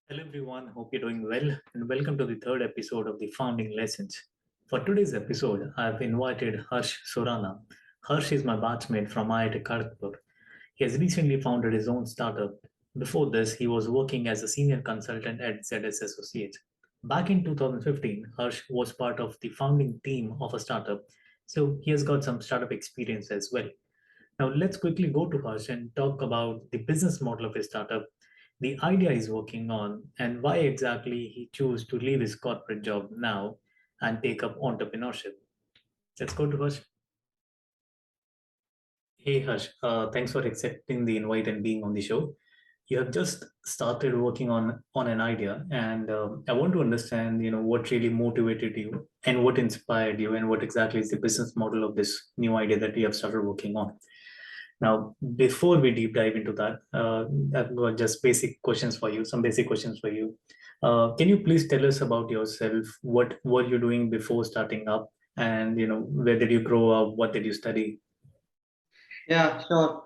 Hello everyone, hope you're doing well and welcome to the third episode of the Founding Lessons. For today's episode, I've invited Harsh Surana. Harsh is my batchmate from IIT Kharagpur. He has recently founded his own startup. Before this, he was working as a senior consultant at ZS Associates. Back in 2015, Harsh was part of the founding team of a startup, so he has got some startup experience as well. Now, let's quickly go to Harsh and talk about the business model of his startup, the idea he's working on, and why exactly he chose to leave his corporate job now and take up entrepreneurship. Let's go to Harsh. Hey Harsh, thanks for accepting the invite and being on the show. You have just started working on an idea, and I want to understand, what really motivated you and what inspired you, and what exactly is the business model of this new idea that you have started working on. Now, before we deep dive into that, I've got just basic questions for you, some basic questions for you. Can you please tell us about yourself? What were you doing before starting up? And, where did you grow up? What did you study? Yeah, sure.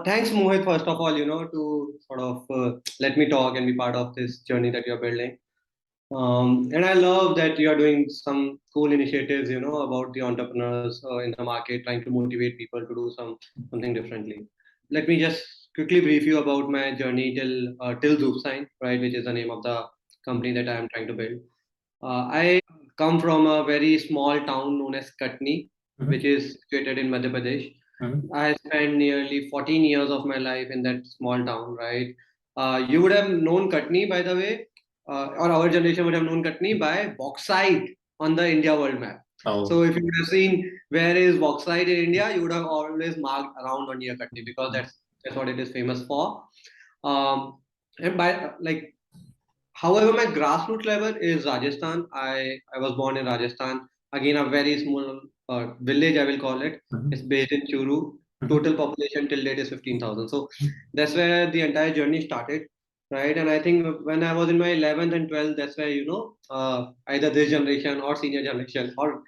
Thanks, Mohit, first of all, to sort of let me talk and be part of this journey that you're building. And I love that you are doing some cool initiatives, about the entrepreneurs in the market, trying to motivate people to do something differently. Let me just quickly brief you about my journey till Zoopsign, right, which is the name of the company that I am trying to build. I come from a very small town known as Katni, Mhm, which is situated in Madhya Pradesh. mhm. I spent nearly 14 years of my life in that small town, right? You would have known Katni, by the way, or our generation would have known Katni by bauxite on the India world map. Oh, So if you would have seen where is bauxite in India, you would have always marked around on near Katni because that's what it is famous for. Um, and by like However, my grassroots level is Rajasthan. I was born in Rajasthan. Again, a very small village, I will call it. mhm, It's based in Churu. mhm, Total population till date is 15,000. So that's where the entire journey started, right? And I think when I was in my 11th and 12th, that's where, either this generation or senior generation or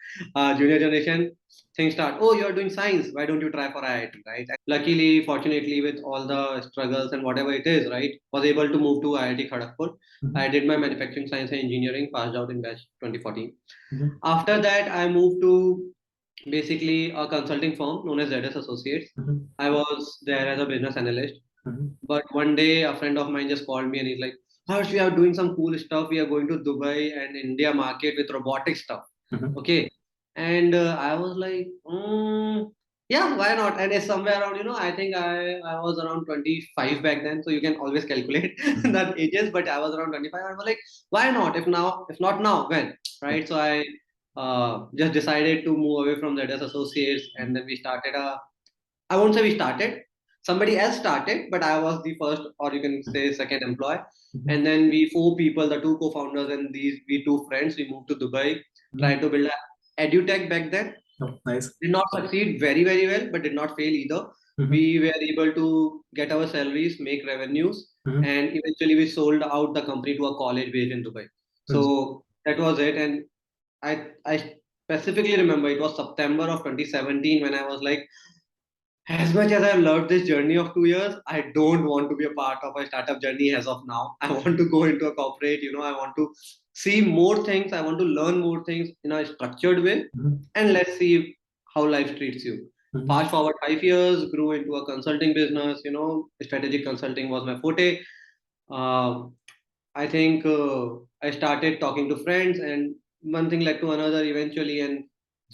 junior generation, things start. Oh, you're doing science. Why don't you try for IIT, right? Luckily, fortunately, with all the struggles and whatever it is, right, was able to move to IIT Kharagpur. mhm, I did my manufacturing science and engineering, passed out in batch 2014. mhm, After that, I moved to basically a consulting firm known as ZS Associates. mhm, I was there as a business analyst. mhm, But one day, a friend of mine just called me and he's like, Harsh, we are doing some cool stuff. We are going to Dubai and India market with robotic stuff. mhm, Okay. And I was like, yeah, why not? And it's somewhere around, I think I was around 25 back then. So you can always calculate mhm. that ages, but I was around 25. I was like, why not? If not now, when? Right. So I just decided to move away from ZS Associates and then we started I won't say we started. Somebody else started, but I was the first, or you can say second employee. Mhm, And then we four people, the two co-founders and these we two friends, we moved to Dubai, mhm. tried to build a edutech back then. Oh, nice. Did not succeed very, very well, but did not fail either. Mhm, We were able to get our salaries, make revenues, mhm, and eventually we sold out the company to a college based in Dubai. mhm, So that was it. And I specifically remember it was September of 2017 when I was like, as much as I've loved this journey of 2 years, I don't want to be a part of a startup journey as of now. I want to go into a corporate, I want to see more things. I want to learn more things in a structured way. mhm, And let's see how life treats you. mhm, Fast forward 5 years, grew into a consulting business, strategic consulting was my forte. Um, I think I started talking to friends, and one thing led to another eventually. And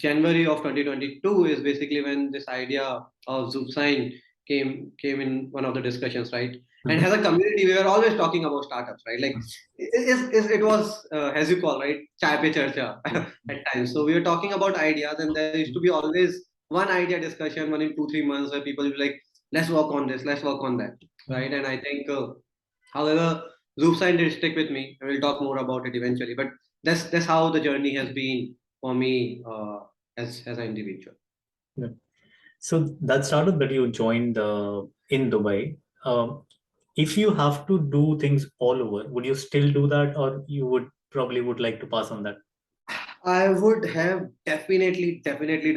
January of 2022 is basically when this idea of Zoopsign came in one of the discussions, right? And mhm, as a community, we were always talking about startups, right? Like it was as you call, right, chai pe charcha mhm, at times. So we were talking about ideas, and there used to be always one idea discussion, one in 2 3 months, where people will be like, let's work on this, let's work on that, mhm. right? And I think. However, Zoopsign did stick with me, and we'll talk more about it eventually. But that's how the journey has been for me as an individual. Yeah. So that startup that you joined in Dubai, if you have to do things all over, would you still do that, or you would probably would like to pass on that? I would have definitely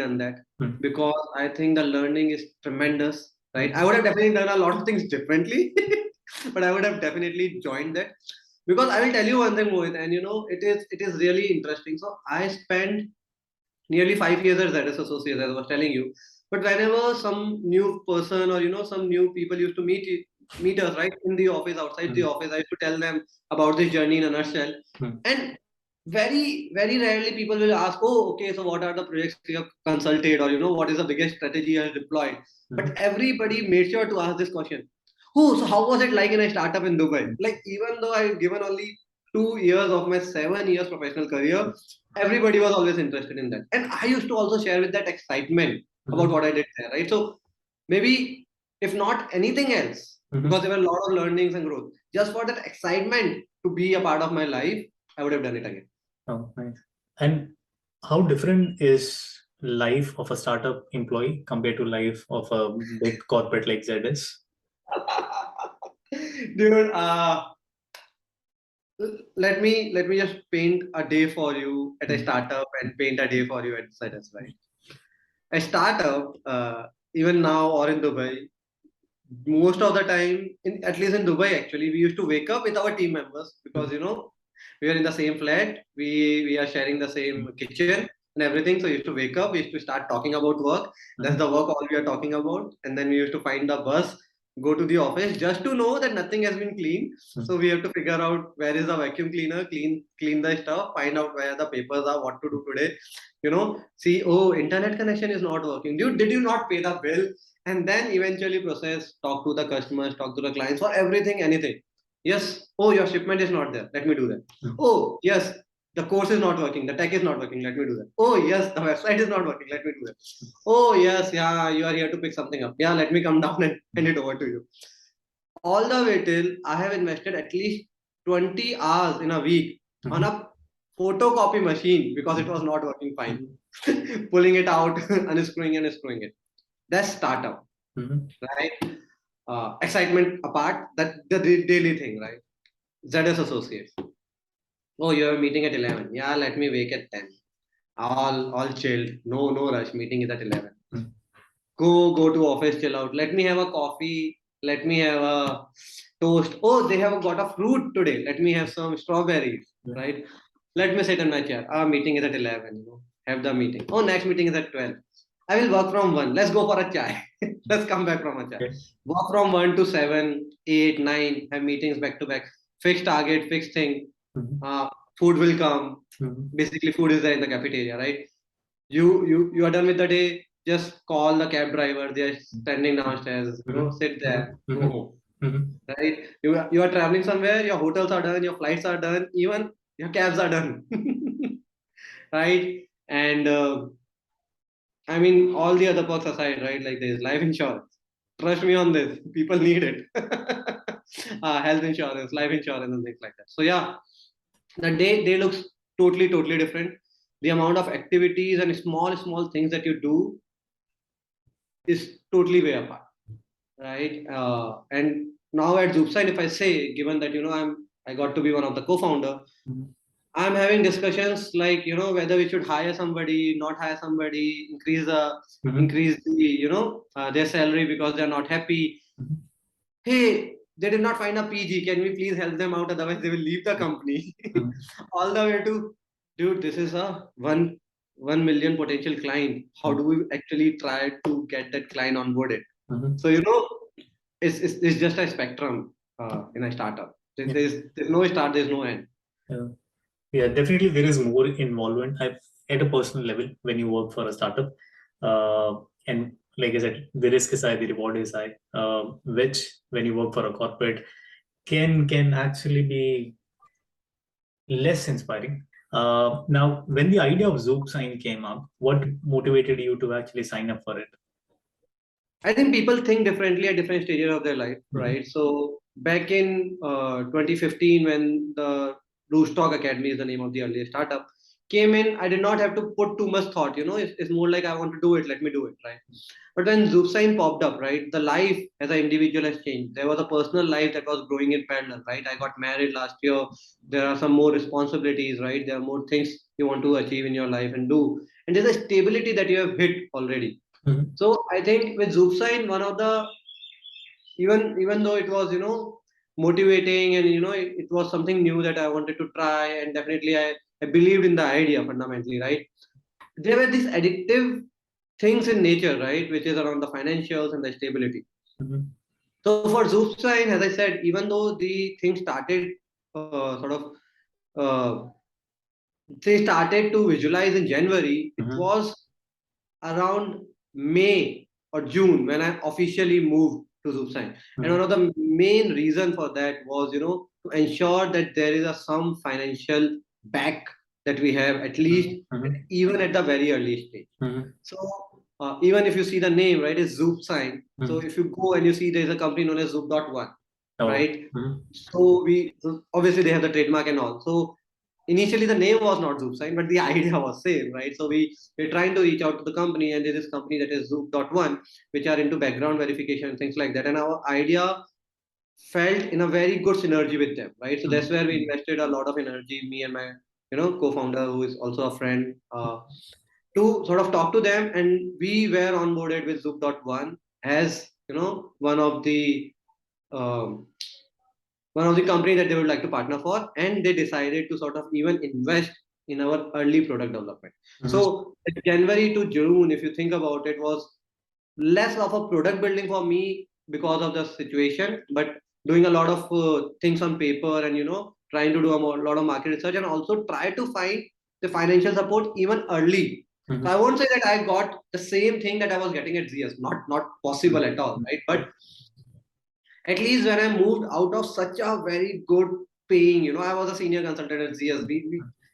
done that Hmm. because I think the learning is tremendous, right? I Hmm. would have definitely done a lot of things differently, but I would have definitely joined that. Because I will tell you one thing, Mohit, and it is really interesting. So I spent nearly 5 years as ZS associate, as I was telling you. But whenever some new person or some new people used to meet us right in the office, outside the office, I used to tell them about this journey in a nutshell. And very, very rarely people will ask, oh, okay, so what are the projects you have consulted, or what is the biggest strategy you have deployed? But everybody made sure to ask this question. Oh, so how was it like in a startup in Dubai? Like, even though I've given only 2 years of my 7 years professional career, everybody was always interested in that. And I used to also share with that excitement about what I did there, right? So maybe if not anything else, because there were a lot of learnings and growth, just for that excitement to be a part of my life, I would have done it again. Oh, nice. And how different is life of a startup employee compared to life of a big corporate like ZS? Dude, let me just paint a day for you at a startup and paint a day for you at ZS, right? A startup, even now or in Dubai, most of the time, at least in Dubai, actually, we used to wake up with our team members because we are in the same flat, we are sharing the same kitchen and everything. So we used to wake up, we used to start talking about work. That's the work all we are talking about, and then we used to find the bus, go to the office just to know that nothing has been cleaned. So we have to figure out where is the vacuum cleaner, clean the stuff, find out where the papers are, what to do today. See, oh, internet connection is not working. Dude, did you not pay the bill? And then eventually process, talk to the customers, talk to the clients for everything, anything. Yes, oh, your shipment is not there, let me do that. Oh, yes, the course is not working, the tech is not working, let me do that. Oh, yes, the website is not working, let me do that. Oh, yes, yeah, you are here to pick something up, yeah, let me come down and hand it over to you. All the way till I have invested at least 20 hours in a week on a photocopy machine because it was not working fine. Pulling it out, unscrewing and screwing it. That's startup, right? Excitement apart, that the daily thing, right? ZS associates. Oh, you're meeting at 11. Yeah, let me wake at 10. All chilled. No rush. Meeting is at 11. Go to office, chill out. Let me have a coffee. Let me have a toast. Oh, they have got a fruit today. Let me have some strawberries, right? Let me sit in my chair. Our meeting is at 11. Have the meeting. Oh, next meeting is at 12. I will work from 1. Let's go for a chai. Let's come back from a chai. Okay. Work from 1 to 7, 8, 9. Have meetings back to back. Fixed target, fixed thing. Food will come. Basically, food is there in the cafeteria, right? You are done with the day. Just call the cab driver. They are standing downstairs. Sit there. Go home. Right? You are traveling somewhere. Your hotels are done. Your flights are done. Even your cabs are done. Right? And I mean, all the other perks aside, right? Like there's life insurance. Trust me on this. People need it. Health insurance, life insurance, and things like that. So yeah, the day looks totally different. The amount of activities and small things that you do is totally way apart, right? And now at Zoopsign, if I say, given that I got to be one of the co-founder, I'm having discussions like whether we should hire somebody, not hire somebody, increase the their salary because they're not happy. Hey, they did not find a PG. Can we please help them out? Otherwise, they will leave the company. All the way to, dude, this is a 1 million potential client. How do we actually try to get that client onboarded? So it's just a spectrum in a startup. There's no start, there's no end. Yeah, definitely there is more involvement at a personal level when you work for a startup. And like I said, the risk is high, the reward is high, which when you work for a corporate can actually be less inspiring. Now, when the idea of Zoopsign came up, what motivated you to actually sign up for it? I think people think differently at different stages of their life, right? So back in 2015, when the Stock Academy is the name of the earliest startup, came in, I did not have to put too much thought. It's more like I want to do it, let me do it, right? But when Zoopsign popped up, right, the life as an individual has changed. There was a personal life that was growing in parallel, right? I got married last year. There are some more responsibilities, right? There are more things you want to achieve in your life and do. And there's a stability that you have hit already. So I think with Zoopsign, one of the even though it was motivating, and it was something new that I wanted to try, and definitely I believed in the idea fundamentally, right? There were these addictive things in nature, right, which is around the financials and the stability. Mhm. So for Zoopsign, as I said, even though the thing started sort of uh, they started to visualize in January, it Mhm. was around May or June when I officially moved to Zoopsign. And one Mhm. of the main reason for that was, to ensure that there is some financial back that we have, at least Mhm. even at the very early stage. Mhm. So even if you see the name, right, is Zoopsign. So Mhm. if you go and you see there is a company known as Zoop.One, Oh. right? Mhm. So obviously they have the trademark and all. So initially the name was not Zoopsign, but the idea was same, right? So we're trying to reach out to the company, and there's this company that is Zoop.One, which are into background verification and things like that. And our idea felt in a very good synergy with them, right? So that's Mhm. where we invested a lot of energy, me and my co-founder, who is also a friend, to sort of talk to them, and we were onboarded with Zoop.One as um, one of the company that they would like to partner for, and they decided to sort of even invest in our early product development. Mhm. So January to June, if you think about it, was less of a product building for me because of the situation, but doing a lot of things on paper, and trying to do lot of market research, and also try to find the financial support even early. So I Mhm. won't say that I got the same thing that I was getting at ZS, not possible at all, right? But at least when I moved out of such a very good paying, I was a senior consultant at ZS.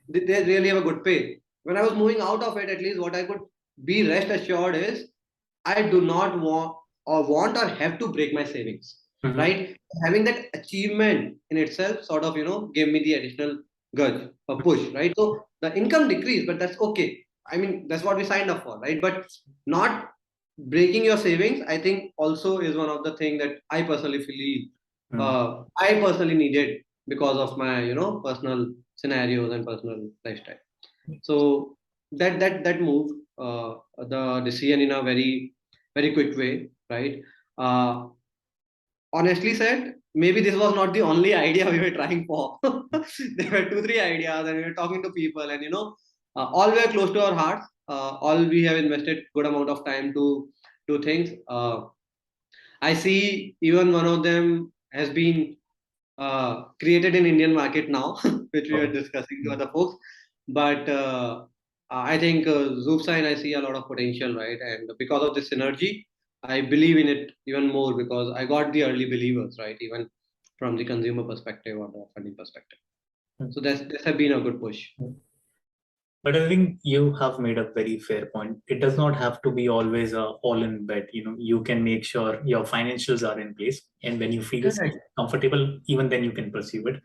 They really have a good pay. When I was moving out of it, at least what I could be rest assured is I do not want or have to break my savings, Mhm. right? Having that achievement in itself sort of, gave me the additional gudge or push, right? So the income decreased, but that's okay. I mean, that's what we signed up for, right? But not breaking your savings, I think also is one of the thing that I personally feel Mhm. I personally needed because of my, personal scenarios and personal lifestyle. So that moved the decision in a very very quick way, right? Uh, Honestly said, maybe this was not the only idea we were trying for. There were two three ideas, and we were talking to people, and all were close to our hearts. All we have invested good amount of time to do things. I see even one of them has been created in Indian market now, which we are Oh. discussing to Mhm. other folks. But I think Zoopsign, I see a lot of potential, right? And because of this synergy, I believe in it even more because I got the early believers, right? Even from the consumer perspective or the funding perspective. So that's have been a good push. Mhm. But I think you have made a very fair point. It does not have to be always a all-in bet. You can make sure your financials are in place, and when you feel Correct. comfortable, even then you can pursue it.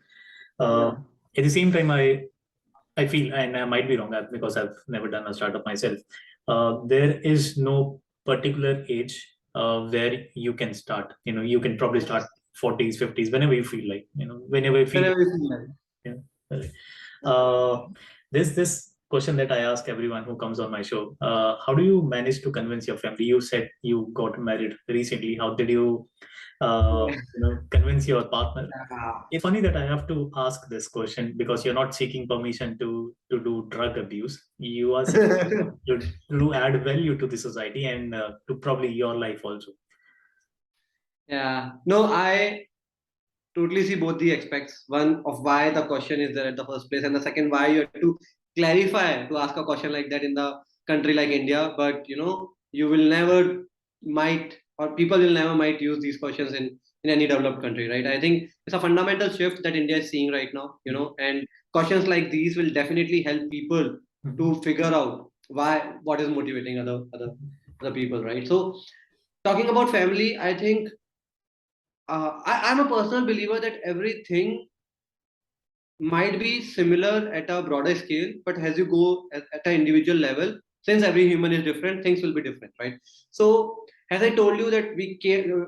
Uh, Yeah. at the same time, I feel, and I might be wrong because I've never done a startup myself. There is no particular age where you can start. You can probably start 40s, 50s, whenever you feel like. Whenever you feel. Whenever you feel like. Yeah. Uh, this question that I ask everyone who comes on my show: how do you manage to convince your family? You said you got married recently. How did you, convince your partner? Yeah. It's funny that I have to ask this question because you're not seeking permission to do drug abuse. You are seeking to add value to the society and to probably your life also. Yeah. No, I totally see both the aspects. One of why the question is there at the first place, and the second why you have to clarify to ask a question like that in the country like India. But you will never might or people will never might use these questions in any developed country, right? I think it's a fundamental shift that India is seeing right now, and questions like these will definitely help people Mhm. to figure out what is motivating other people, right? So talking about family, I think I'm a personal believer that everything might be similar at a broader scale, but as you go at an individual level, since every human is different, things will be different, right? So, as I told you that we came,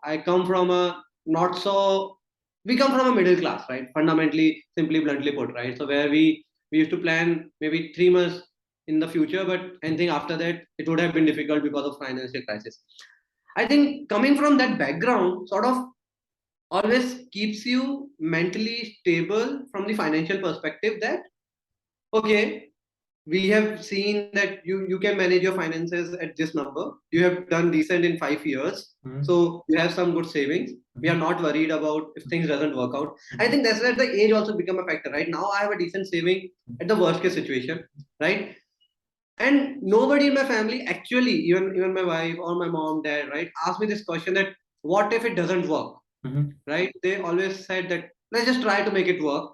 I come from a not so, we come from a middle class, right? Fundamentally, simply bluntly put, right? So where we used to plan maybe 3 months in the future, but anything after that, it would have been difficult because of financial crisis. I think coming from that background, sort of always keeps you mentally stable from the financial perspective that, okay, we have seen that you can manage your finances at this number. You have done decent in 5 years. So you have some good savings. We are not worried about if things doesn't work out. I think that's where the age also become a factor. Right now, I have a decent saving at the worst case situation, right? And nobody in my family, actually, even my wife or my mom, dad, right, asked me this question that what if it doesn't work, right? They always said that let's just try to make it work.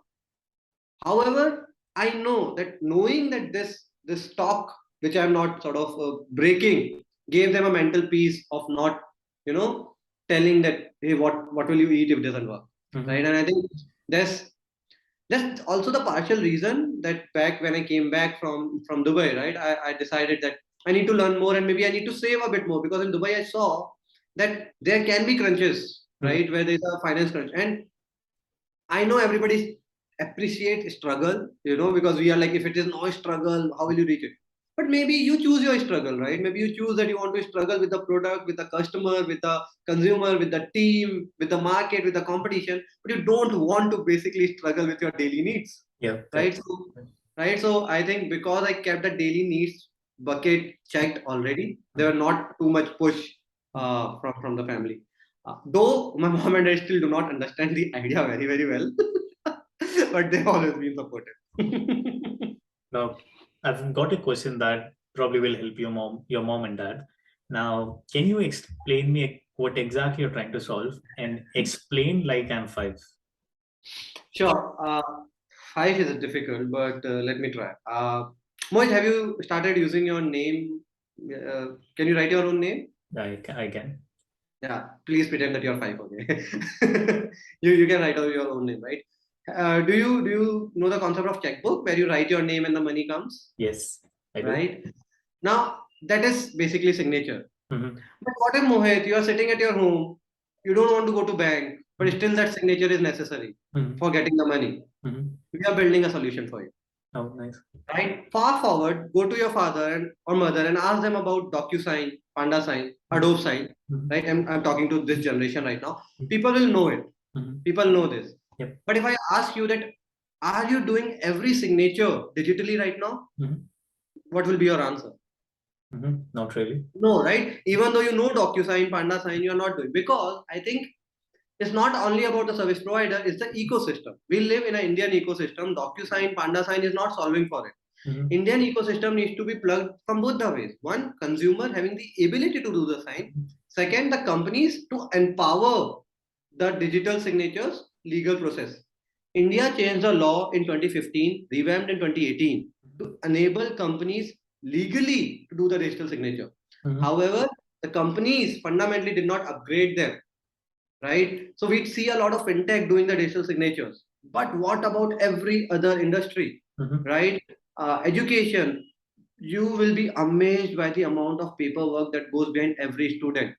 However, I know that knowing that this talk, which I'm not sort of breaking, gave them a mental peace of not, you know, telling that, hey, what will you eat if it doesn't work, right? And I think there's that's also the partial reason that back when I came back from Dubai, right, I decided that I need to learn more and maybe I need to save a bit more, because in Dubai I saw that there can be crunches, right, where there's a finance crunch. And I know everybody appreciate struggle, because we are like, if it is no struggle, how will you reach it? But maybe you choose your struggle, right? Maybe you choose that you want to struggle with the product, with the customer, with the consumer, with the team, with the market, with the competition, but you don't want to basically struggle with your daily needs. Yeah. Right. So I think because I kept the daily needs bucket checked already, there were not too much push from the family. Though my mom and I still do not understand the idea very, very well, but they've always been supportive. Now, I've got a question that probably will help your mom and dad. Now, can you explain me what exactly you're trying to solve and explain like I'm five? Sure. Five is difficult, but let me try. Mohit, have you started using your name? Can you write your own name? I can. Yeah, please pretend that you're five. Okay, you can write out your own name, right? Do you know the concept of checkbook where you write your name and the money comes? Yes, I do. Right now, that is basically signature. Mm-hmm. But what if, Mohit, you are sitting at your home, you don't want to go to bank, but still that signature is necessary for getting the money. We are building a solution for you. Oh, nice. Right? Far forward, go to your father or mother and ask them about DocuSign, Panda Sign, Adobe Sign. Right? I'm talking to this generation right now. People will know it. People know this. Yep. But if I ask you that, are you doing every signature digitally right now? What will be your answer? Not really. No, right? Even though you know DocuSign, Panda Sign, you are not doing, because I think it's not only about the service provider, it's the ecosystem. We live in an Indian ecosystem. DocuSign, Panda Sign is not solving for it. Indian ecosystem needs to be plugged from both the ways. One, consumer having the ability to do the sign. Second, the companies to empower the digital signatures legal process. India changed the law in 2015, revamped in 2018 to enable companies legally to do the digital signature. However, the companies fundamentally did not upgrade them, right? So we see a lot of fintech doing the digital signatures. But what about every other industry, right? Education, you will be amazed by the amount of paperwork that goes behind every student.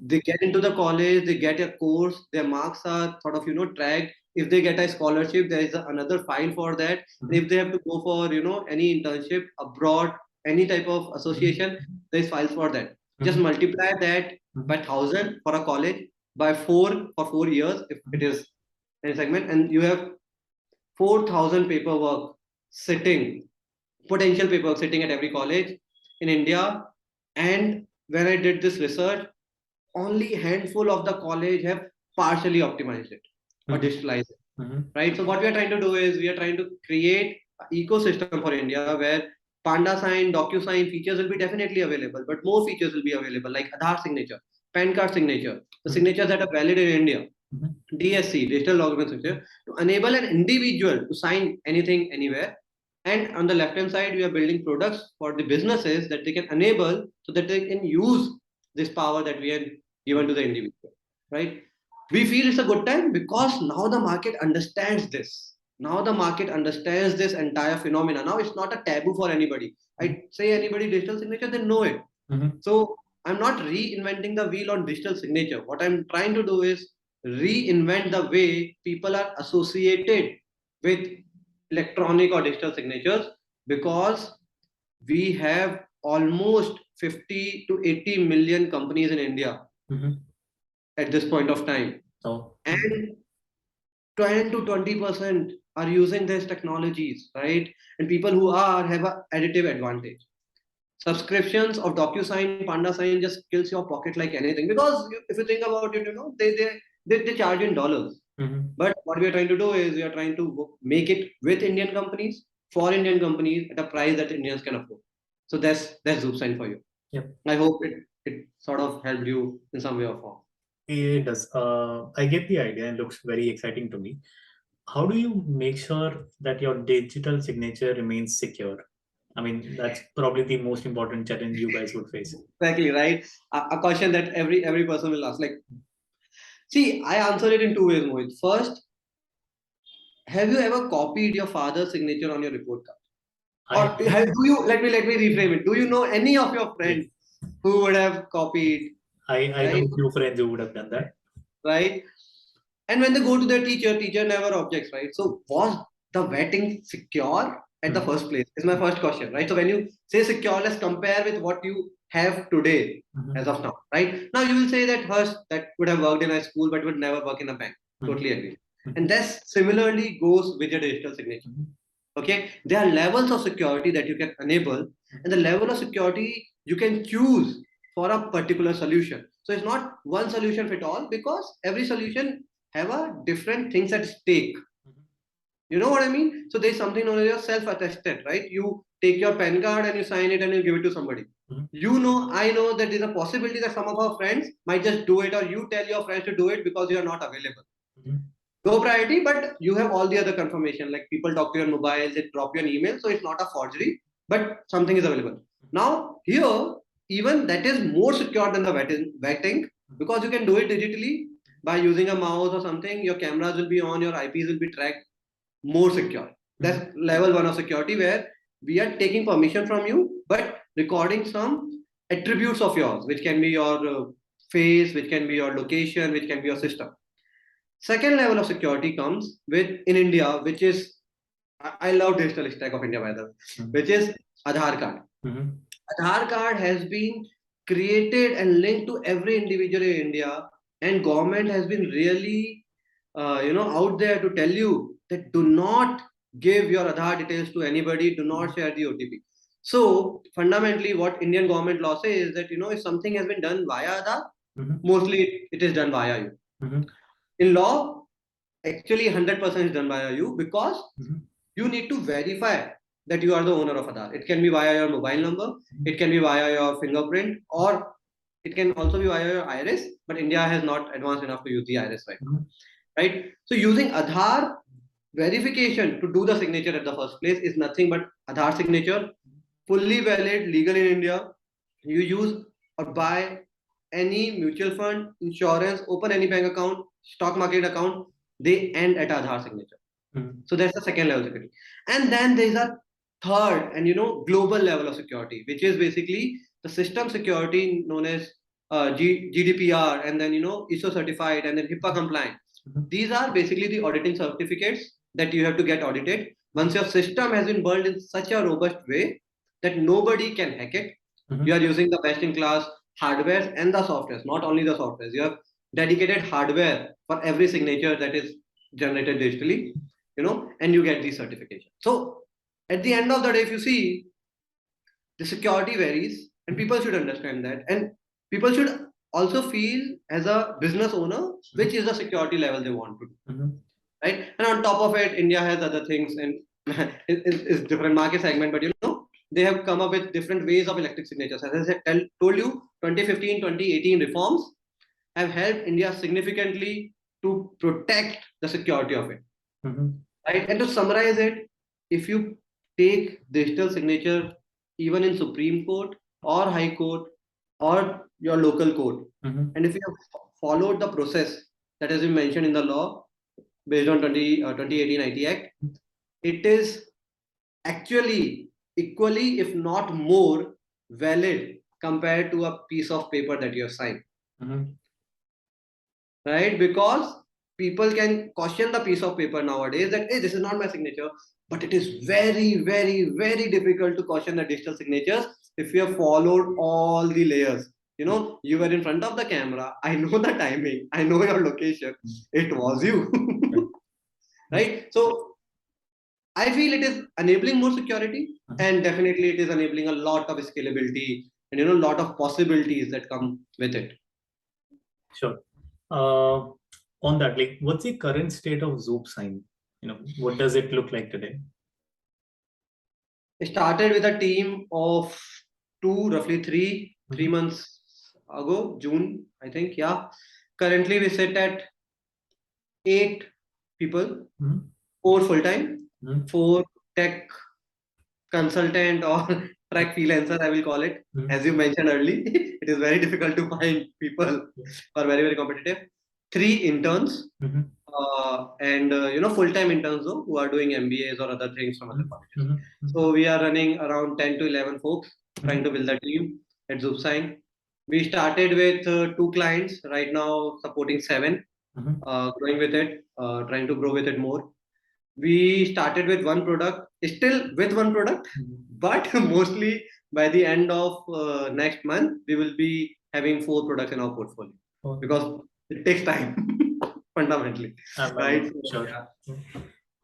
They get into the college, they get a course, their marks are sort of, tracked. If they get a scholarship, there is another file for that. And if they have to go for, any internship abroad, any type of association, there's files for that. Just multiply that by 1,000 for a college, by 4 for 4 years, if it is a segment, and you have 4,000 paperwork sitting, potential paperwork sitting at every college in India. And when I did this research, only handful of the college have partially optimized it or digitalized it. Right. So what we are trying to do is we are trying to create an ecosystem for India where Panda Sign, DocuSign features will be definitely available, but more features will be available like Aadhaar signature, PAN card signature, the signatures that are valid in India, DSC, digital document signature, to enable an individual to sign anything anywhere. And on the left hand side, we are building products for the businesses that they can enable so that they can use this power that we have given to the individual. Right? We feel it's a good time because now the market understands this. Now the market understands this entire phenomena. Now it's not a taboo for anybody. I say anybody digital signature, they know it. So I'm not reinventing the wheel on digital signature. What I'm trying to do is reinvent the way people are associated with electronic or digital signatures, because we have almost 50 to 80 million companies in India at this point of time. Oh. And 10 to 20% are using these technologies, right? And people who are have an additive advantage. Subscriptions of DocuSign, PandaSign just kills your pocket like anything. Because if you think about it, they charge in dollars. Mhm. But what we are trying to do is we are trying to make it with Indian companies, for Indian companies at a price that Indians can afford. So that's Zoopsign for you. Yep. I hope it sort of helped you in some way or form. It does. I get the idea and looks very exciting to me. How do you make sure that your digital signature remains secure? I mean, that's probably the most important challenge you guys would face. Exactly, right? A question that every person will ask. Like, see, I answer it in two ways, Mohit. First, have you ever copied your father's signature on your report card? I Do you let me reframe it. Do you know any of your yes, friends who would have copied, I right? know few friends who would have done that. Right? And when they go to their teacher never objects, right? So was the vetting secure at the Mhm. first place? Is my first question, right? So when you say secure, let's compare with what you have today as Mhm. of now, right? Now you will say that Harsh that would have worked in a school but would never work in a bank. Mhm. Totally agree. And Mhm. that similarly goes with your digital signature. Mhm. Okay, there are levels of security that you can enable, and the level of security you can choose for a particular solution. So it's not one solution fit all because every solution have a different things at stake. Mhm. You know what I mean? So there's something known as your self-attested, right? You take your pen card and you sign it and you give it to somebody. Mhm. You know, I know that there's a possibility that some of our friends might just do it, or you tell your friends to do it because you are not available. Mhm. Low priority, but you have all the other confirmation. Like people talk to you on mobile, they drop you an email, so it's not a forgery, but something is available. Now, here, even that is more secure than the vetting because you can do it digitally by using a mouse or something. Your cameras will be on, your IPs will be tracked, more secure. Mhm. That's level one of security where we are taking permission from you, but recording some attributes of yours, which can be your face, which can be your location, which can be your system. Second level of security comes with in India, which is I love digital stack of India by the way, Mhm. which is Aadhaar card. Mhm. Aadhaar card has been created and linked to every individual in India, and government has been really, out there to tell you that do not give your Aadhaar details to anybody, do not share the OTP. So fundamentally, what Indian government law says is that if something has been done via Aadhaar, Mhm. mostly it is done via you. Mhm. In law, actually 100% is done by you because Mhm. you need to verify that you are the owner of Aadhaar. It can be via your mobile number, it can be via your fingerprint, or it can also be via your iris. But India has not advanced enough to use the iris right Mhm. now, right? So using Aadhaar verification to do the signature at the first place is nothing but Aadhaar signature, fully valid, legal in India. You use or buy any mutual fund, insurance, open any bank account, stock market account, they end at Aadhaar signature. Mhm. So that's the second level security. And then there's a third and global level of security, which is basically the system security known as GDPR, and then ISO certified, and then HIPAA compliant. Mhm. These are basically the auditing certificates that you have to get audited. Once your system has been built in such a robust way that nobody can hack it, you Mhm. are using the best in class hardware and the softwares, not only the softwares. You have dedicated hardware for every signature that is generated digitally, and you get these certification. So at the end of the day, if you see, the security varies, and people should understand that. And people should also feel as a business owner, which is the security level they want to do, Mhm. right? And on top of it, India has other things, and it's different market segment, but they have come up with different ways of electric signatures. As I said, told you, 2015, 2018 reforms have helped India significantly to protect the security of it, Mhm. right? And to summarize it, if you take digital signature even in Supreme Court or High Court or your local court, Mhm. and if you have followed the process that has been mentioned in the law based on 2018 IT Act, it is actually equally, if not more, valid compared to a piece of paper that you have signed, Mhm. right? Because people can caution the piece of paper nowadays that, hey, this is not my signature, but it is very, very, very difficult to caution the digital signatures if you have followed all the layers. you were in front of the camera. I know the timing. I know your location. It was you. Right? So I feel it is enabling more security, and definitely it is enabling a lot of scalability and a lot of possibilities that come with it. Sure. Uh, on that, like, what's the current state of Zoopsign? What does it look like today? It started with a team of two, roughly three months ago, June, I think. Yeah. Currently, we sit at 8 people, 4 full-time, 4 tech consultant or track freelancer, I will call it. As you mentioned early, it is very difficult to find people who are very, very competitive. 3 interns, and full-time interns though, who are doing MBAs or other things from other colleges. So we are running around 10 to 11 folks trying to build a team at Zoopsign. We started with 2 clients, right now supporting 7, growing with it, trying to grow with it more. We started with one product, still with one product, but mostly by the end of next month, we will be having 4 products in our portfolio because it takes time, fundamentally. Right? Sure. Yeah.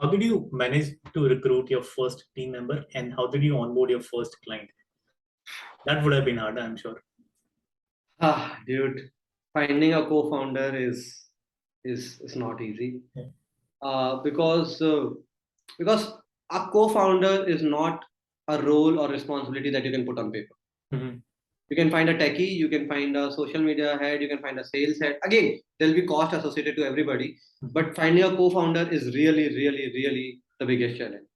How did you manage to recruit your first team member, and how did you onboard your first client? That would have been hard, I'm sure. Dude, finding a co-founder is not easy. Because a co-founder is not a role or responsibility that you can put on paper. You can find a techie, you can find a social media head, you can find a sales head. Again, there'll be cost associated to everybody, but finding a co-founder is really, really, really the biggest challenge.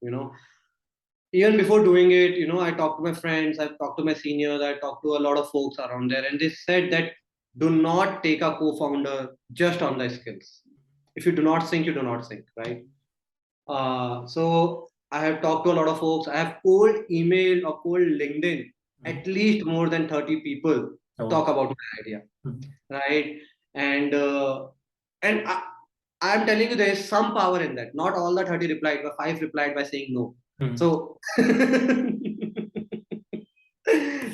Even before doing it, I talked to my friends, I've talked to my seniors, I talked to a lot of folks around there, and they said that do not take a co-founder just on the skills. If you do not think, you do not think, right? So I have talked to a lot of folks. I have cold email or cold LinkedIn at least more than 30 people talk about my idea, right? And I'm telling you, there is some power in that. Not all the 30 replied, but 5 replied by saying no. So,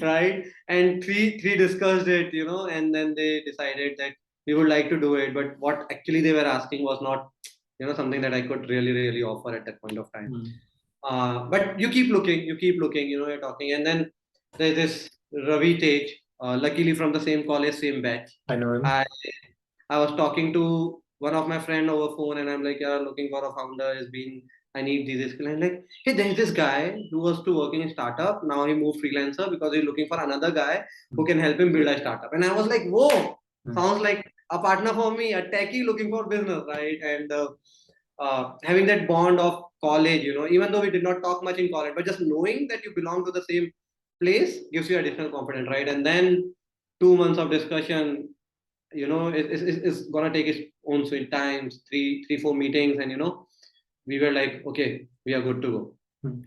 right? And three discussed it, and then they decided that we would like to do it. But what actually they were asking was not, something that I could really, really offer at that point of time. But you keep looking, you're talking. And then there's this Ravi Tej, luckily from the same college, same batch. I know him. I was talking to one of my friend over phone, and I'm like, yeah, looking for a founder. I need these skills. I'm like, hey, there's this guy who was to working in startup. Now he moved freelancer because he's looking for another guy who can help him build a startup. And I was like, whoa, sounds like a partner for me, a techie looking for business, right? And having that bond of college, even though we did not talk much in college, but just knowing that you belong to the same place gives you additional confidence, right? And then 2 months of discussion, it's gonna take its own sweet times, 4 meetings, and we were like, okay, we are good to go.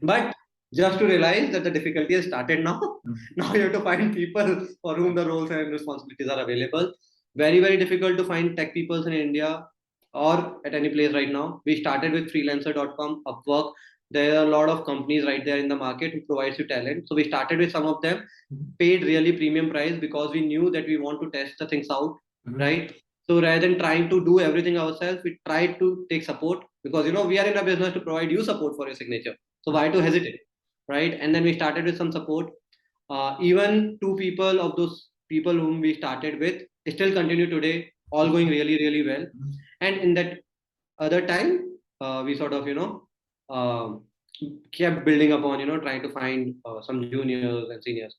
But just to realize that the difficulty has started now. Now you have to find people for whom the roles and responsibilities are available. Very, very difficult to find tech people in India or at any place right now. We started with freelancer.com, Upwork. There are a lot of companies right there in the market who provides you talent. So we started with some of them, paid really premium price because we knew that we want to test the things out, right? So rather than trying to do everything ourselves, we tried to take support because we are in a business to provide you support for your signature. So why to hesitate, right? And then we started with some support. Even 2 people of those people whom we started with still continue today, all going really, really well. And in that other time, we sort of kept building upon trying to find some juniors and seniors.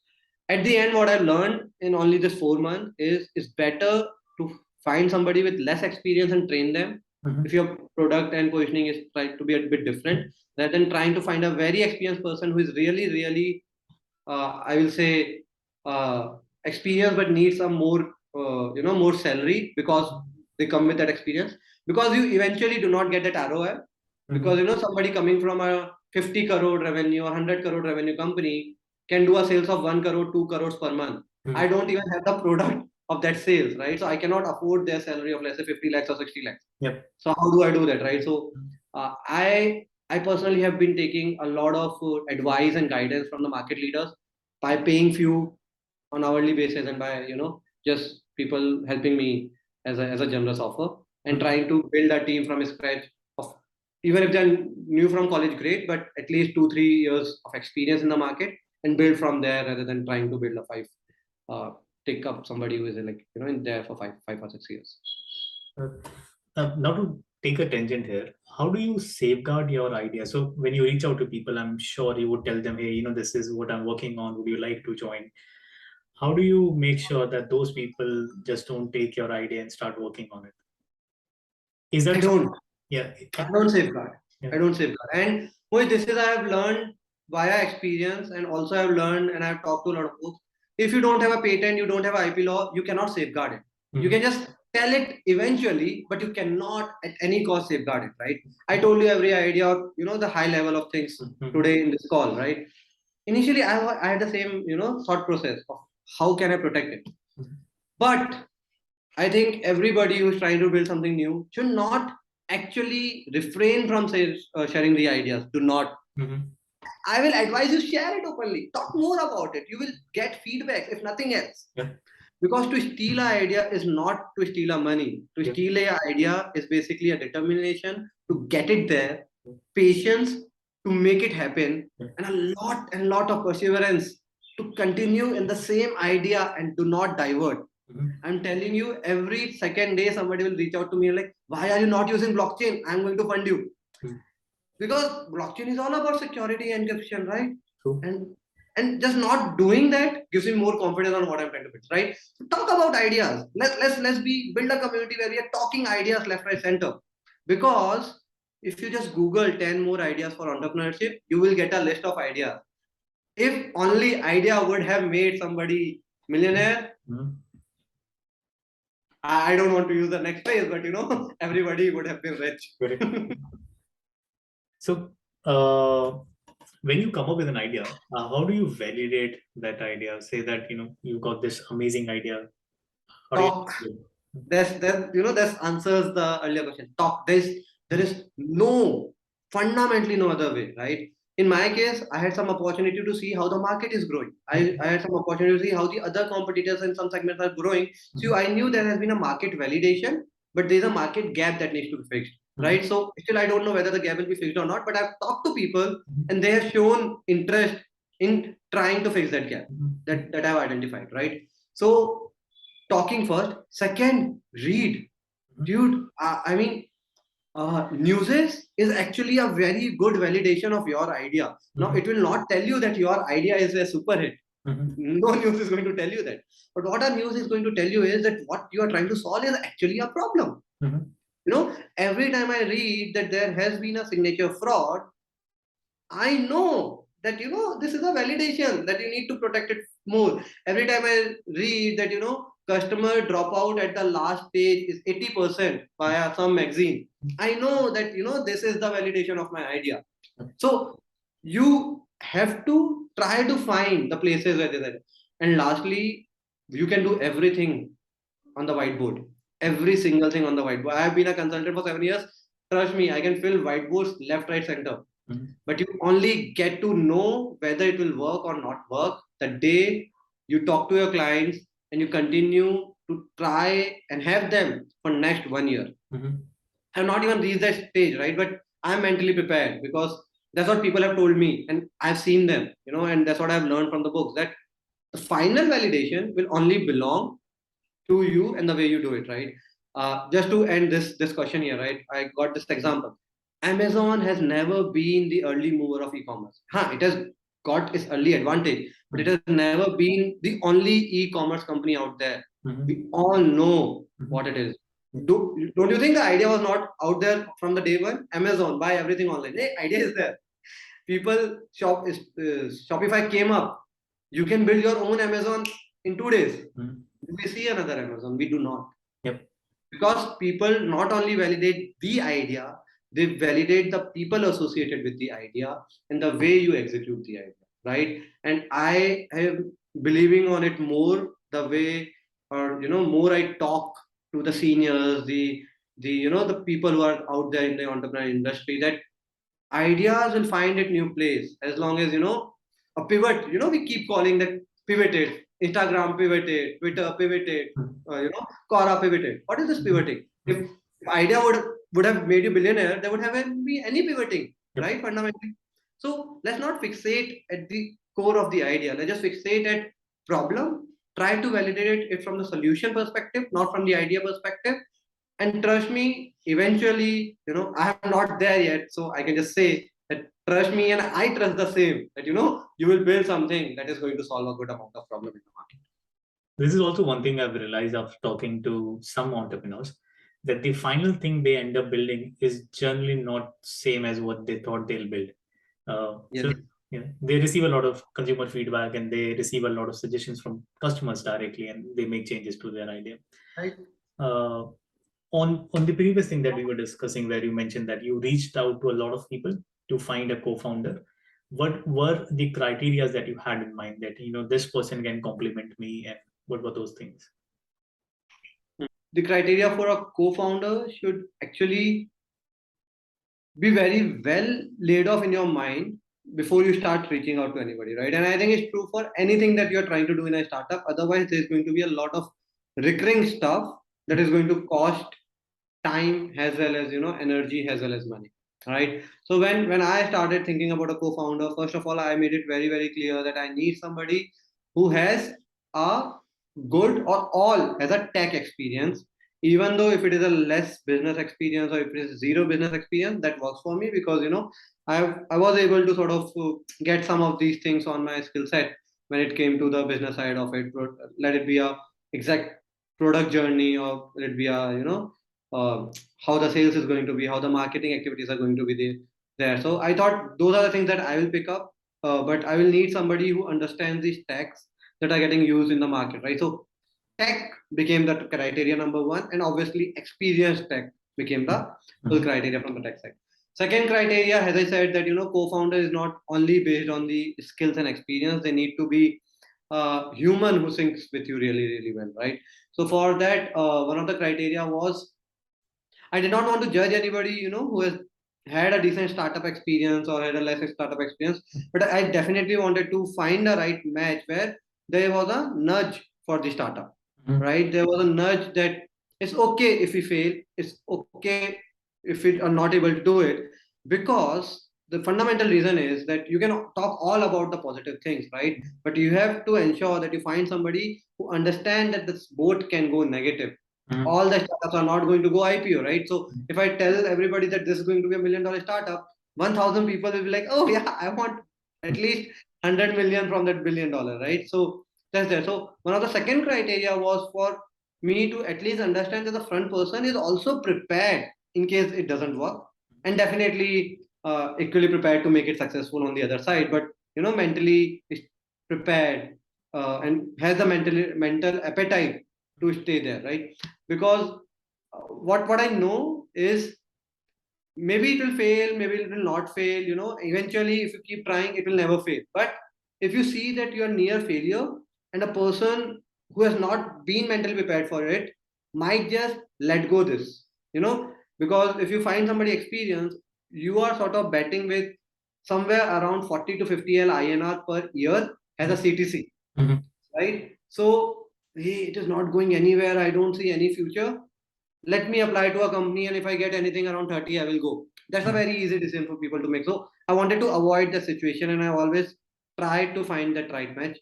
At the end, what I learned in only this 4 months is it's better to find somebody with less experience and train them if your product and positioning is trying to be a bit different, rather than trying to find a very experienced person who is really, really, I will say, experienced but needs some more, more salary because they come with that experience. Because you eventually do not get that ROI. Because somebody coming from a 50 crore revenue or 100 crore revenue company can do a sales of 1 crore, 2 crores per month. I don't even have the product of that sales, right? So I cannot afford their salary of let's say 50 lakhs or 60 lakhs. Yep. So how do I do that, right? So I personally have been taking a lot of advice and guidance from the market leaders by paying few on hourly basis and by just people helping me as a generous offer and trying to build a team from scratch of even if they're new from college, great, but at least 2-3 years of experience in the market and build from there rather than trying to build a five uh, take up somebody who is like in there for 5 or 6 years. Uh, Now to take a tangent here, how do you safeguard your idea? So when you reach out to people, I'm sure you would tell them, hey, this is what I'm working on. Would you like to join? How do you make sure that those people just don't take your idea and start working on it? Is I that don't. yeah? I don't safeguard. Yeah. I don't safeguard. And boy, this is I have learned via experience, and also I've learned and I've talked to a lot of folks. If you don't have a patent, you don't have IP law, you cannot safeguard it. You can just tell it eventually, but you cannot at any cost safeguard it, right? I told you every idea of the high level of things today in this call, right? Initially, I had the same thought process of how can I protect it, but I think everybody who's trying to build something new should not actually refrain from sharing the ideas. Do not. I will advise you share it openly. Talk more about it. You will get feedback if nothing else. Yeah. Because to steal an idea is not to steal a money. To steal an idea is basically a determination to get it there, patience to make it happen, and a lot of perseverance to continue in the same idea and do not divert. I'm telling you, every second day somebody will reach out to me like, why are you not using blockchain? I'm going to fund you. Because blockchain is all about security and encryption, right? True. And just not doing that gives me more confidence on what I'm trying to build, right? So talk about ideas. Let's build a community where we are talking ideas left, right, center. Because if you just Google 10 more ideas for entrepreneurship, you will get a list of ideas. If only idea would have made somebody millionaire, I don't want to use the next phrase, but everybody would have been rich. So, when you come up with an idea, how do you validate that idea? Say that you got this amazing idea. Talk. That answers the earlier question. Talk. There is fundamentally no other way, right? In my case, I had some opportunity to see how the market is growing. I had some opportunity to see how the other competitors in some segments are growing. So I knew there has been a market validation, but there's a market gap that needs to be fixed, right? So still, I don't know whether the gap will be fixed or not, but I've talked to people and they have shown interest in trying to fix that gap that I've identified, right? So talking first, second, read, dude. I mean, newses is actually a very good validation of your idea. Now, it will not tell you that your idea is a super hit. No news is going to tell you that. But what a news is going to tell you is that what you are trying to solve is actually a problem. Every time I read that there has been a signature fraud, I know that this is a validation that you need to protect it more. Every time I read that customer dropout at the last stage is 80% via some magazine, I know that this is the validation of my idea. So you have to try to find the places where this is. And lastly, you can do everything on the whiteboard. Every single thing on the whiteboard. I have been a consultant for 7 years. Trust me, I can fill whiteboards left, right, center. But you only get to know whether it will work or not work the day you talk to your clients and you continue to try and have them for next 1 year. I've not even reached that stage, right? But I'm mentally prepared because that's what people have told me and I've seen them, and that's what I've learned from the books, that the final validation will only belong to you and the way you do it, right? Just to end this discussion here, right? I got this example. Amazon has never been the early mover of e-commerce. It has got its early advantage, but it has never been the only e-commerce company out there. We all know what it is. Don't you think the idea was not out there from the day one? Amazon, buy everything online. Hey, idea is there. People Shopify came up. You can build your own Amazon in 2 days. We see another Amazon. We do not. Yep. Because people not only validate the idea, they validate the people associated with the idea and the way you execute the idea, right? And I am believing on it more the way, or more I talk to the seniors, the people who are out there in the entrepreneurial industry, that ideas will find its new place as long as a pivot. We keep calling that pivoted. Instagram pivoted, Twitter pivoted, Quora pivoted. What is this pivoting? If idea would have made you billionaire, there would have be any pivoting, right? Fundamentally. So let's not fixate at the core of the idea. Let's just fixate at problem. Try to validate it from the solution perspective, not from the idea perspective. And trust me, eventually, I am not there yet, so I can just say that trust me, and I trust the same that you will build something that is going to solve a good amount of problem in the market. This is also one thing I've realized after talking to some entrepreneurs, that the final thing they end up building is generally not same as what they thought they'll build. Yes. So they receive a lot of consumer feedback and they receive a lot of suggestions from customers directly, and they make changes to their idea. Right. Uh, on the previous thing that we were discussing, where you mentioned that you reached out to a lot of people to find a co-founder, what were the criteria that you had in mind that this person can complement me, and what were those things? The criteria for a co-founder should actually be very well laid off in your mind before you start reaching out to anybody, right? And I think it's true for anything that you're trying to do in a startup. Otherwise, there's going to be a lot of recurring stuff that is going to cost time as well as energy as well as money, right? So when I started thinking about a co-founder, first of all, I made it very very clear that I need somebody who has a good or all has a tech experience, even though if it is a less business experience or if it is zero business experience, that works for me, because I was able to sort of get some of these things on my skill set when it came to the business side of it. Let it be a exact product journey, or let it be a how the sales is going to be, how the marketing activities are going to be there. So I thought those are the things that I will pick up, but I will need somebody who understands these techs that are getting used in the market, right? So tech became the criteria number one, and obviously experienced tech became the full criteria from the tech side. Second criteria, as I said, that co-founder is not only based on the skills and experience; they need to be human who syncs with you really, really well, right? So for that, one of the criteria was I did not want to judge anybody, who has had a decent startup experience or had a less startup experience, but I definitely wanted to find a right match where there was a nudge for the startup, right? There was a nudge that it's okay if we fail, it's okay if we are not able to do it, because the fundamental reason is that you can talk all about the positive things, right? But you have to ensure that you find somebody who understand that this boat can go negative. All the startups are not going to go IPO, right? So if I tell everybody that this is going to be $1 million startup, 1,000 people will be like, oh yeah, I want at least 100 million from that $1 billion, right? So that's there. So one of the second criteria was for me to at least understand that the front person is also prepared in case it doesn't work, and definitely equally prepared to make it successful on the other side. But mentally is prepared, and has the mental appetite to stay there, right? Because what I know is maybe it will fail, maybe it will not fail. Eventually, if you keep trying, it will never fail. But if you see that you are near failure, and a person who has not been mentally prepared for it might just let go this, because if you find somebody experienced, you are sort of betting with somewhere around 40 to 50 INR per year as a CTC, right? So hey, it is not going anywhere. I don't see any future. Let me apply to a company, and if I get anything around 30, I will go. That's a very easy decision for people to make. So I wanted to avoid the situation, and I always tried to find that right match,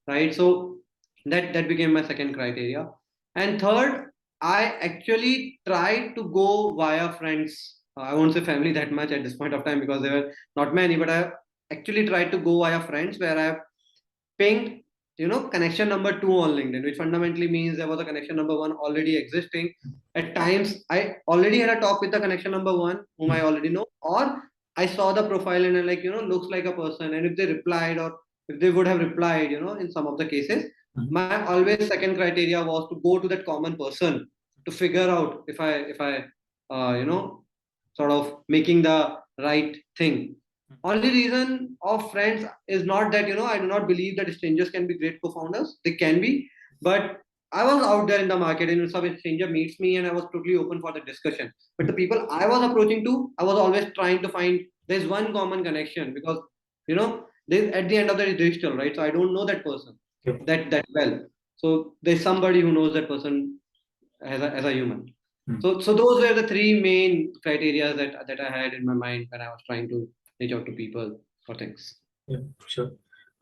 right? So that became my second criteria. And third, I actually tried to go via friends. I won't say family that much at this point of time because there were not many, but I actually tried to go via friends where I have pinged connection number 2 on LinkedIn, which fundamentally means there was a connection number 1 already existing. At times I already had a talk with the connection number 1 whom I already know, or I saw the profile and I like looks like a person, and if they replied, or if they would have replied, in some of the cases, my always second criteria was to go to that common person to figure out if I sort of making the right thing. Only reason of friends is not that I do not believe that strangers can be great co-founders. They can be, but I was out there in the market, and some stranger meets me, and I was totally open for the discussion. But the people I was approaching to, I was always trying to find there's one common connection, because they at the end of the day digital, right? So I don't know that person. Yep. that well. So there's somebody who knows that person as a human. So those were the three main criteria that I had in my mind when I was trying to reach out to people for things. Yeah, sure.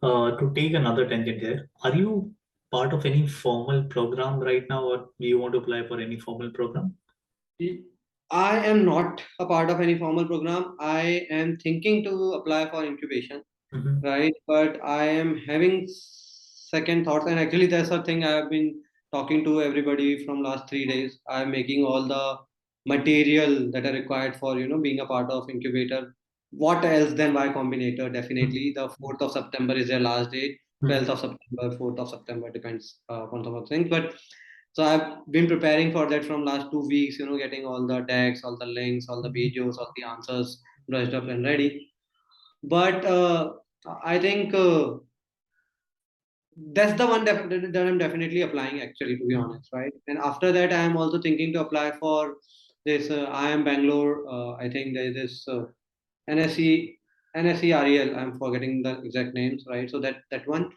To take another tangent here, are you part of any formal program right now, or do you want to apply for any formal program? I am not a part of any formal program. I am thinking to apply for incubation, Mm-hmm. right? But I am having second thoughts, and actually, that's a thing I have been talking to everybody from last 3 days. I am making all the material that are required for being a part of incubator. What else than Y Combinator? Definitely, the 4th of September is their last date. 12th of September, 4th of September depends on some of things. But so I've been preparing for that from last 2 weeks. Getting all the tags, all the links, all the videos, all the answers brushed up and ready. But I think that's the one that I'm definitely applying actually, to be honest, right? And after that, I am also thinking to apply for this. I am Bangalore. I think there is this NSE NSEREL. I'm forgetting the exact names, right? So that one.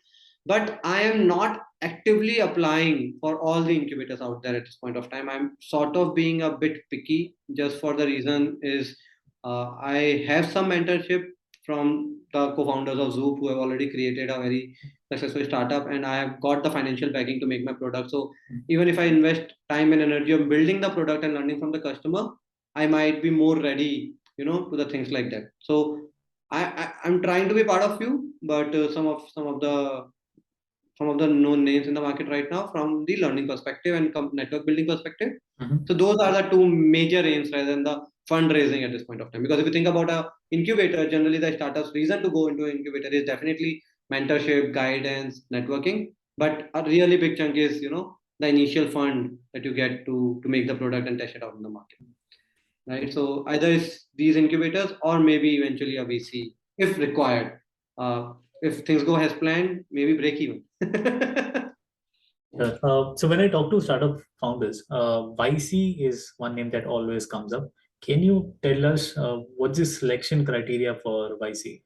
But I am not actively applying for all the incubators out there at this point of time. I'm sort of being a bit picky, just for the reason is I have some mentorship from the co-founders of Zoop, who have already created a very successful startup, and I have got the financial backing to make my product. So even if I invest time and energy on building the product and learning from the customer, I might be more ready, to the things like that. So I'm trying to be part of few, but some of the known names in the market right now from the learning perspective and network building perspective. Mm-hmm. So those are the two major aims rather than the fundraising at this point of time. Because if you think about a incubator, generally the startup's reason to go into an incubator is definitely mentorship, guidance, networking. But a really big chunk is, the initial fund that you get to make the product and test it out in the market. Right. So either it's these incubators or maybe eventually a VC if required. If things go as planned, maybe break even. Sure. So when I talk to startup founders, YC is one name that always comes up. Can you tell us what's the selection criteria for YC?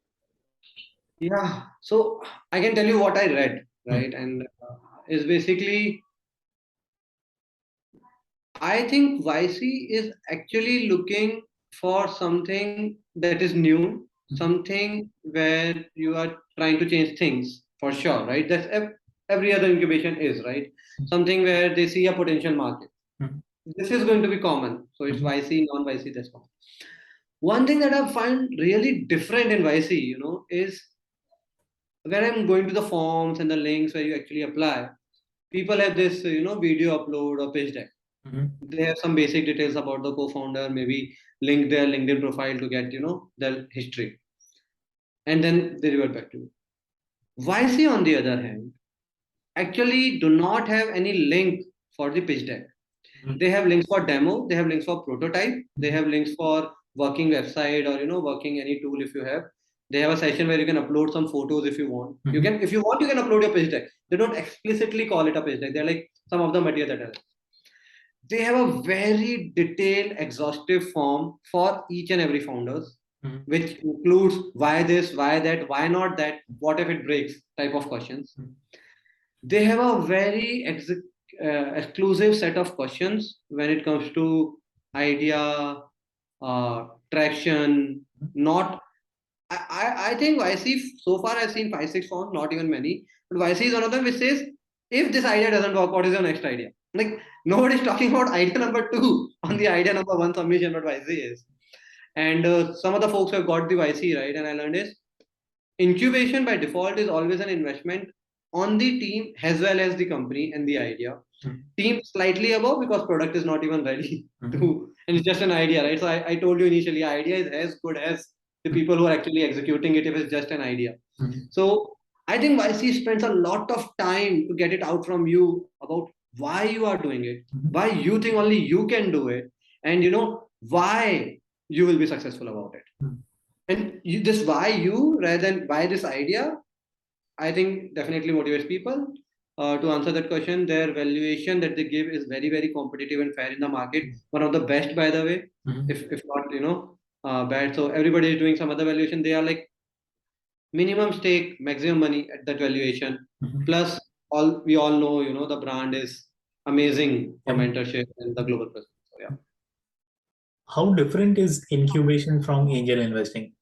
Yeah. So I can tell you what I read, Mm-hmm. right? And is basically, I think YC is actually looking for something that is new, something where you are trying to change things for sure, right? That's every other incubation is, right? Something where they see a potential market. This is going to be common. So it's Mm-hmm. YC, non-YC, that's common. One thing that I find really different in YC, is when I'm going to the forms and the links where you actually apply, people have this, video upload or page deck. Mm-hmm. They have some basic details about the co-founder, maybe link their LinkedIn profile to get, their history. And then they revert back to you. YC, on the other hand, actually do not have any link for the pitch deck. They have links for demo, they have links for prototype, they have links for working website or working any tool if you have. They have a session where you can upload some photos if you want. You Mm-hmm. can, if you want, you can upload your pitch deck. They don't explicitly call it a pitch deck. They're like some of the material that are. They have a very detailed, exhaustive form for each and every founders, Mm-hmm. which includes why this, why that, why not that, what if it breaks type of questions. They have a very exclusive set of questions when it comes to idea, traction. Not, I think YC so far I've seen 5 6 forms, not even many. But YC is one of them which says, if this idea doesn't work, what is your next idea? Like nobody's talking about idea number two on the idea number one submission, what YC is. And some of the folks who have got the YC right, and I learned is incubation by default is always an investment on the team as well as the company and the idea. Team slightly above because product is not even ready to, and it's just an idea, right? So I told you initially, idea is as good as the people who are actually executing it if it's just an idea. So I think YC spends a lot of time to get it out from you about why you are doing it, why you think only you can do it, and why you will be successful about it. And this why you rather than why this idea, I think definitely motivates people. To answer that question, their valuation that they give is very, very competitive and fair in the market. One of the best, by the way, if not, bad. So everybody is doing some other valuation. They are like minimum stake, maximum money at that valuation, plus we all know, the brand is amazing for Yep. mentorship and the global presence. So yeah. How different is incubation from angel investing?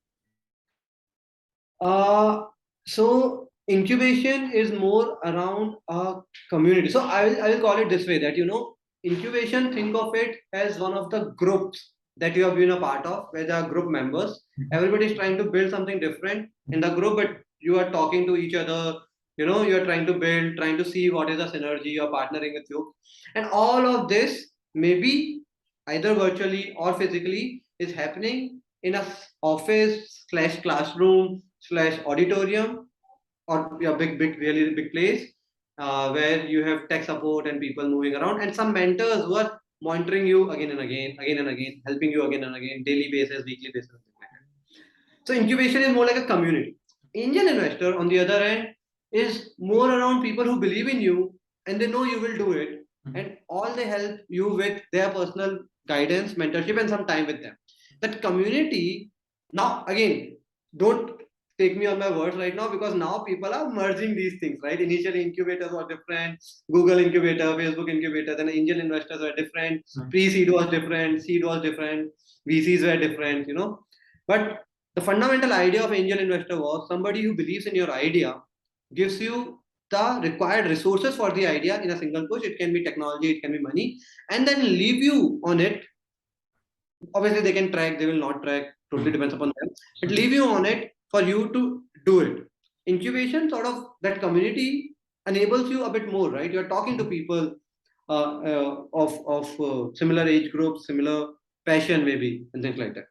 Uh, so incubation is more around a community. So I will call it this way, that incubation, think of it as one of the groups that you have been a part of, where there are group members. Everybody is trying to build something different in the group, but you are talking to each other. You are trying to build, trying to see what is the synergy. You're partnering with you, and all of this maybe either virtually or physically is happening in a office slash classroom slash auditorium, or a big really big place, where you have tech support and people moving around, and some mentors who are monitoring you again and again, helping you again and again, daily basis, weekly basis. So incubation is more like a community. Angel investor, on the other hand, is more around people who believe in you and they know you will do it, and all they help you with their personal guidance, mentorship, and some time with them. That community, now again, don't take me on my words right now, because now people are merging these things, right? Initially, incubators were different, Google incubator, Facebook incubator, then angel investors were different, pre-seed was different, seed was different, VCs were different, But the fundamental idea of angel investor was somebody who believes in your idea, gives you the required resources for the idea in a single push. It can be technology, it can be money, and then leave you on it. Obviously, they can track, they will not track, totally depends upon them, but leave you on it for you to do it. Incubation, sort of, that community enables you a bit more, right? You're talking to people of similar age groups, similar passion, maybe, and things like that,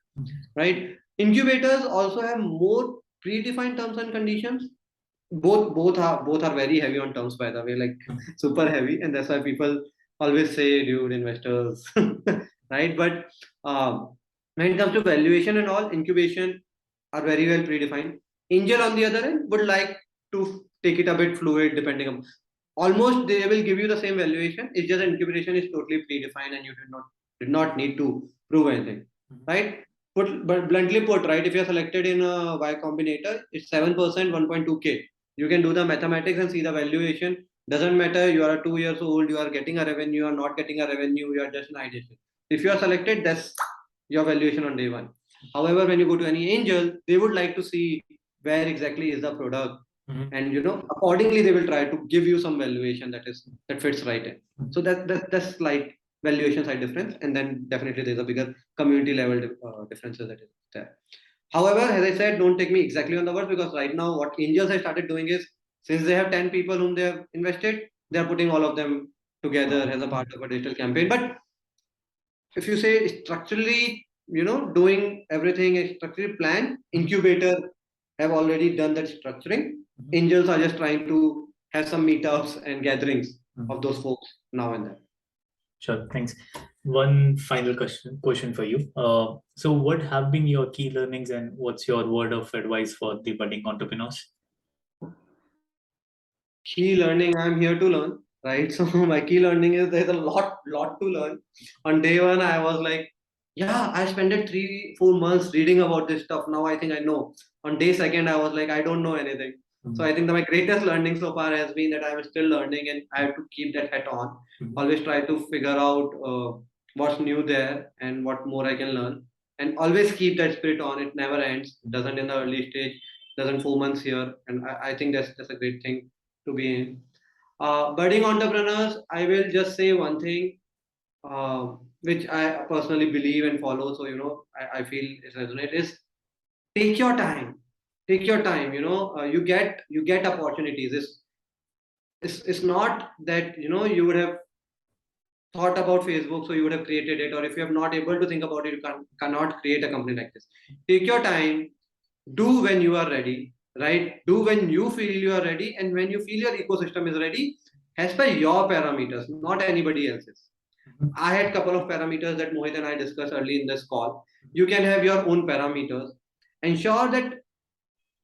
right? Incubators also have more predefined terms and conditions. Both are very heavy on terms, by the way, like super heavy, and that's why people always say, dude, investors, right? But when it comes to valuation and all, incubation are very well predefined. Angel, on the other end, would like to take it a bit fluid, depending on, almost they will give you the same valuation. It's just incubation is totally predefined, and you did not need to prove anything, right? But bluntly put, right, if you're selected in a Y Combinator, it's 7%, 1.2K. You can do the mathematics and see the valuation. Doesn't matter, you are 2 years old, you are getting a revenue, you are not getting a revenue, you are just an ideation. If you are selected, that's your valuation on day one. However, when you go to any angel, they would like to see where exactly is the product, and accordingly they will try to give you some valuation that fits right in. So that's like valuation side difference, and then definitely there's a bigger community level differences that is there. However, as I said, don't take me exactly on the word, because right now what angels have started doing is, since they have 10 people whom they have invested, they are putting all of them together as a part of a digital campaign. But if you say structurally, doing everything is structurally planned, incubator have already done that structuring. Angels are just trying to have some meetups and gatherings of those folks now and then. Sure, thanks. One final question for you. So what have been your key learnings and what's your word of advice for the budding entrepreneurs? Key learning, I'm here to learn, right? So my key learning is there's a lot to learn. On day one, I was like, yeah, I spent 3-4 months reading about this stuff. Now I think I know. On day second, I was like, I don't know anything. So I think that my greatest learning so far has been that I'm still learning, and I have to keep that hat on. Always try to figure out what's new there and what more I can learn, and always keep that spirit on. It never ends. Doesn't in the early stage. Doesn't 4 months here, and I think that's a great thing to be in. Budding entrepreneurs, I will just say one thing, which I personally believe and follow. So I feel it resonates, is take your time. Take your time. You get opportunities. It's not that you would have thought about Facebook, so you would have created it, or if you have not able to think about it, you cannot create a company like this. Take your time, do when you are ready, right? Do when you feel you are ready, and when you feel your ecosystem is ready, as per your parameters, not anybody else's. I had a couple of parameters that Mohit and I discussed early in this call. You can have your own parameters. Ensure that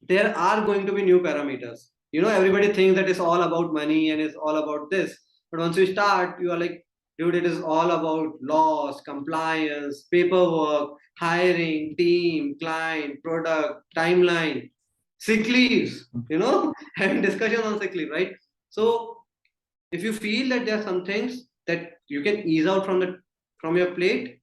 there are going to be new parameters. Everybody thinks that it's all about money and it's all about this. But once you start, you are like, dude, it is all about laws, compliance, paperwork, hiring, team, client, product, timeline, sick leaves, having discussion on sick leave, right? So If you feel that there are some things that you can ease out from your plate,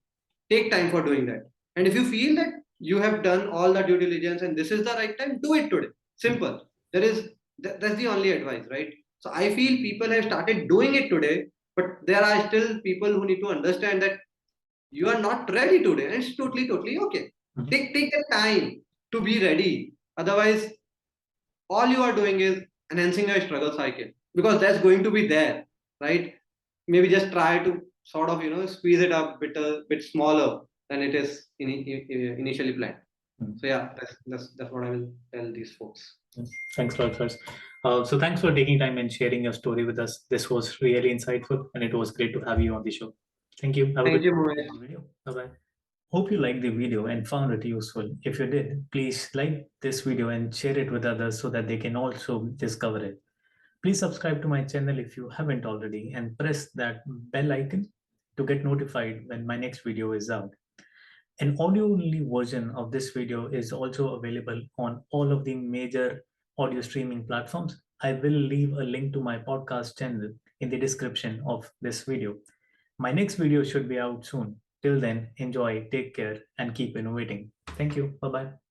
take time for doing that. And if you feel that you have done all the due diligence and this is the right time, do it today. Simple. That's the only advice, right? So I feel people have started doing it today, but there are still people who need to understand that you are not ready today, and it's totally okay. Mhm. Take the time to be ready. Otherwise, all you are doing is enhancing your struggle cycle, because that's going to be there, right? Maybe just try to sort of squeeze it up bit smaller than it is initially planned. Mhm. So yeah, that's what I will tell these folks. Yes. Thanks a lot, Harsh. So thanks for taking time and sharing your story with us. This was really insightful, and it was great to have you on the show. Thank you. Have a Thank good you, Mohit. video. Bye bye. Hope you liked the video and found it useful. If you did, please like this video and share it with others so that they can also discover it. Please subscribe to my channel if you haven't already and press that bell icon to get notified when my next video is out. An audio-only version of this video is also available on all of the major audio streaming platforms. I will leave a link to my podcast channel in the description of this video. My next video should be out soon. Till then, enjoy, take care, and keep innovating. Thank you. Bye bye.